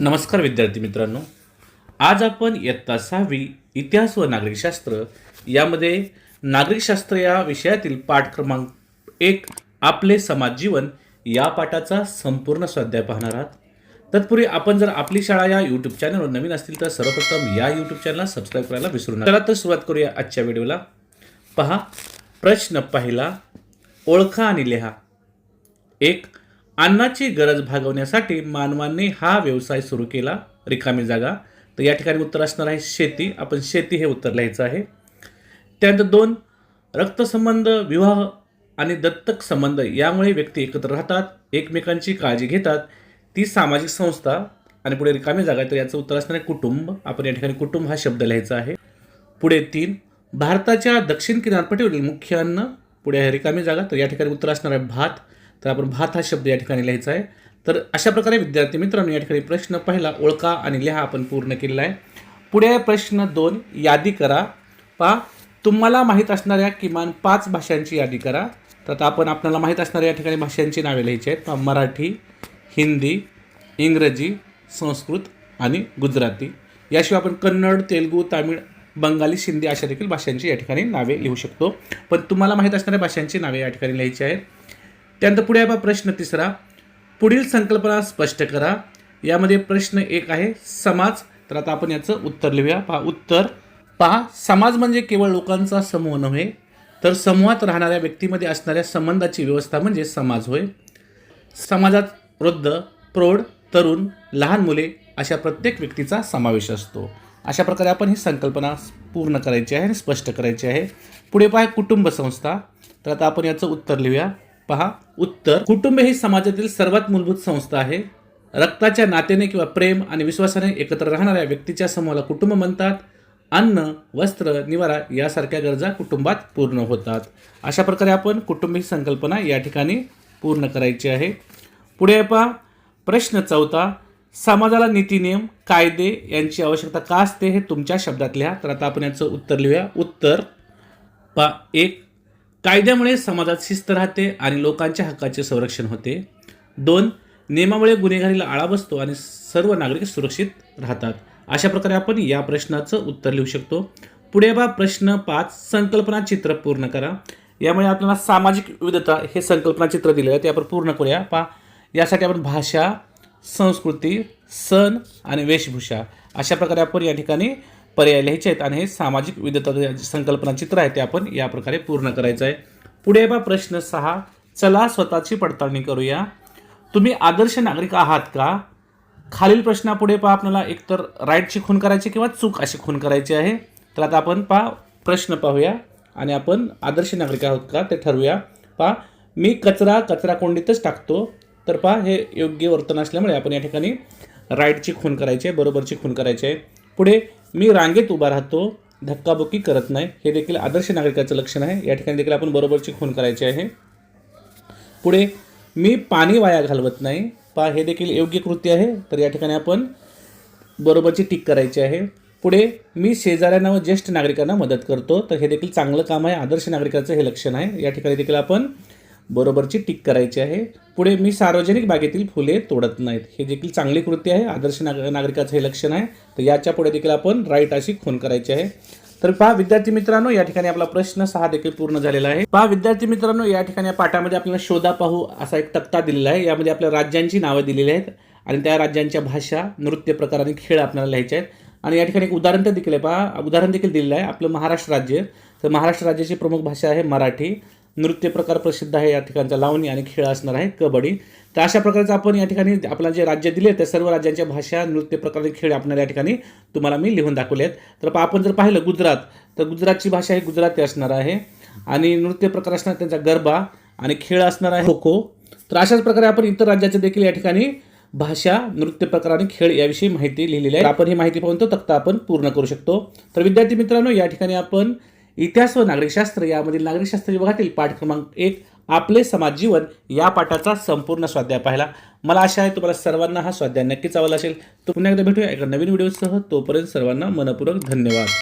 नमस्कार विद्यार्थी मित्रांनो. आज आपण इयत्ता 6वी इतिहास व नागरिकशास्त्र यामध्ये नागरिकशास्त्र या विषयातील पाठ क्रमांक 1 आपले समाज जीवन या पाठाचा संपूर्ण स्वाध्याय पाहणार आहात. तत्पूर्वी आपण जर आपली शाळा या यूट्यूब चॅनलवर नवीन असतील तर सर्वप्रथम या यूट्यूब चॅनलला सबस्क्राईब करायला विसरू नका. चला तर सुरुवात करूया आजच्या व्हिडिओला. पहा, प्रश्न पहिला, ओळखा आणि लिहा. 1. अन्नाची गरज भागवण्यासाठी मानवाने हा व्यवसाय सुरू केला. रिकामी जागा. तर या ठिकाणी उत्तर असणार आहे शेती. आपण शेती हे उत्तर लिहायचं आहे. त्यानंतर 2. रक्तसंबंध, विवाह आणि दत्तक संबंध यामुळे व्यक्ती एकत्र राहतात, एकमेकांची काळजी घेतात, ती सामाजिक संस्था. आणि पुढे रिकामी जागा. तर याचं उत्तर असणार आहे कुटुंब. आपण या ठिकाणी कुटुंब हा शब्द लिहायचा आहे. पुढे 3. भारताच्या दक्षिण किनारपट्टीवरील मुख्य अन्न. पुढे आहे रिकामी जागा. तर या ठिकाणी उत्तर असणार आहे भात. तर आपण भात हा शब्द या ठिकाणी लिहायचा आहे. तर अशा प्रकारे विद्यार्थी मित्रांनो या ठिकाणी प्रश्न पहिला ओळखा आणि लिहा आपण पूर्ण केलेला आहे. पुढे आहे प्रश्न 2, यादी करा. पहा, तुम्हाला माहीत असणाऱ्या किमान 5 भाषांची यादी करा. तर आता आपण आपल्याला माहीत असणाऱ्या या ठिकाणी भाषांची नावे लिहायची आहेत. पहा, मराठी, हिंदी, इंग्रजी, संस्कृत आणि गुजराती. याशिवाय आपण कन्नड, तेलुगू, तामिळ, बंगाली, सिंधी अशा देखील भाषांची या ठिकाणी नावे लिहू शकतो. पण तुम्हाला माहीत असणाऱ्या भाषांची नावे या ठिकाणी लिहायची आहेत. त्यानंतर पुढे आहे प्रश्न तिसरा, पुढील संकल्पना स्पष्ट करा. यामध्ये प्रश्न 1 आहे समाज. तर आता आपण याचं उत्तर लिहूया. उत्तर पहा, समाज म्हणजे केवळ लोकांचा समूह नव्हे, तर समूहात राहणाऱ्या व्यक्तीमध्ये असणाऱ्या संबंधाची व्यवस्था म्हणजे समाज होय. समाजात वृद्ध, प्रौढ, तरुण, लहान मुले अशा प्रत्येक व्यक्तीचा समावेश असतो. अशा प्रकारे आपण ही संकल्पना पूर्ण करायची आहे आणि स्पष्ट करायची आहे. पुढे पहा, कुटुंब संस्था. तर आता आपण याचं उत्तर लिहूया. पहा, उत्तर कुटुंब ही समाजातील सर्वात मूलभूत संस्था आहे. रक्ताच्या नात्याने किंवा प्रेम आणि विश्वासाने एकत्र राहणाऱ्या व्यक्तीच्या समूहाला कुटुंब म्हणतात. अन्न, वस्त्र, निवारा यासारख्या गरजा कुटुंबात पूर्ण होतात. अशा प्रकारे आपण कुटुंब ही संकल्पना या ठिकाणी पूर्ण करायची आहे. पुढे पहा, प्रश्न 4, समाजाला नीती, नियम, कायदे यांची आवश्यकता का असते हे तुमच्या शब्दात लिहा. तर आता आपण याचं उत्तर लिहूया. उत्तर पहा, 1. कायद्यामुळे समाजात शिस्त राहते आणि लोकांच्या हक्काचे संरक्षण होते. 2. नियमामुळे गुन्हेगारीला आळा बसतो आणि सर्व नागरिक सुरक्षित राहतात. अशा प्रकारे आपण या प्रश्नाचं उत्तर लिहू शकतो. पुढे बघा प्रश्न 5, संकल्पना चित्र पूर्ण करा. यामुळे आपल्याला सामाजिक विविधता हे संकल्पना चित्र दिलेलं आहे ते आपण पूर्ण करूया. पहा, यासाठी आपण भाषा, संस्कृती, सण आणि वेशभूषा अशा प्रकारे आपण या ठिकाणी पर्याय लिहायचे आहेत आणि हे सामाजिक विविधता संकल्पना चित्र आहे ते आपण या प्रकारे पूर्ण करायचं आहे. पुढे बघा प्रश्न 6, चला स्वतःची पडताळणी करूया. तुम्ही आदर्श नागरिक आहात का? खालील प्रश्नापुढे पहा आपल्याला एकतर राईटची खूण करायची किंवा चूक अशी खूण करायची आहे. तर आता आपण प्रश्न पाहूया आणि आपण आदर्श नागरिक आहोत का ते ठरवूया. पहा, मी कचरा कोंडीतच टाकतो. तर पहा, हे योग्य वर्तन असल्यामुळे आपण या ठिकाणी राईटची खूण करायची आहे, बरोबरची खूण करायची आहे. पुढे, मी रांगेत उभा राहतो, धक्काबुक्की करत नाही, हे देखील आदर्श नागरिकाचं लक्षण आहे. या ठिकाणी देखील आपण बरोबरची खूण करायची आहे. पुढे, मी पाणी वाया घालवत नाही, पहा हे देखील योग्य कृती आहे. तर या ठिकाणी आपण बरोबरची टिक करायची आहे. पुढे, मी शेजाऱ्यांना व ज्येष्ठ नागरिकांना मदत करतो, तर हे देखील चांगलं काम आहे, आदर्श नागरिकाचं हे लक्षण आहे. या ठिकाणी देखील आपण बरोबरची टिक करायची आहे. पुढे, मी सार्वजनिक बागेतील फुले तोडत नाहीत, हे देखील चांगली कृती आहे, आदर्श नागरिकाचं हे लक्षण आहे. तर याच्या पुढे देखील आपण राईट अशी खूण करायची आहे. तर पहा विद्यार्थी मित्रांनो, या ठिकाणी आपला प्रश्न 6 देखील पूर्ण झालेला आहे. पहा विद्यार्थी मित्रांनो, या ठिकाणी पाठामध्ये आपल्याला शोधा पाहू असा एक तक्ता दिलेला आहे. यामध्ये आपल्या राज्यांची नावं दिलेली आहेत आणि त्या राज्यांच्या भाषा, नृत्य प्रकार आणि खेळ आपल्याला लिहायचे आहेत. आणि या ठिकाणी एक उदाहरण देखील आहे. पहा, उदाहरण देखील दिलेलं आहे. आपलं महाराष्ट्र राज्य, तर महाराष्ट्र राज्याची प्रमुख भाषा आहे मराठी. नृत्य प्रकार प्रसिद्ध आहे या ठिकाणचा लावणी आणि खेळ असणार आहे कबड्डी. तर अशा प्रकारचं आपण या ठिकाणी आपल्याला जे राज्य दिले त्या सर्व राज्यांच्या भाषा, नृत्य प्रकार आणि खेळ आपल्याला या ठिकाणी तुम्हाला मी लिहून दाखवले आहेत. तर आपण जर पाहिलं गुजरात, तर गुजरातची भाषा ही गुजराती असणार आहे आणि नृत्य प्रकार असणार त्यांचा गरबा आणि खेळ असणार आहे खो खो. तर अशाच प्रकारे आपण इतर राज्याचे देखील या ठिकाणी भाषा, नृत्य प्रकार आणि खेळ याविषयी माहिती लिहिलेली आहे. आपण ही माहिती पाहून तो तक्ता आपण पूर्ण करू शकतो. तर विद्यार्थी मित्रांनो, या ठिकाणी आपण इतिहास व नागरिकशास्त्र यामधील नागरिकशास्त्र विभागातील पाठ क्रमांक 1 आपले समाज जीवन या पाठाचा संपूर्ण स्वाध्याय पाहिला. मला आशा आहे तुम्हाला सर्वांना हा स्वाध्याय नक्कीच आवडला असेल. तर पुन्हा एकदा भेटूया एका नवीन व्हिडिओसह. तोपर्यंत सर्वांना मनपूर्वक धन्यवाद.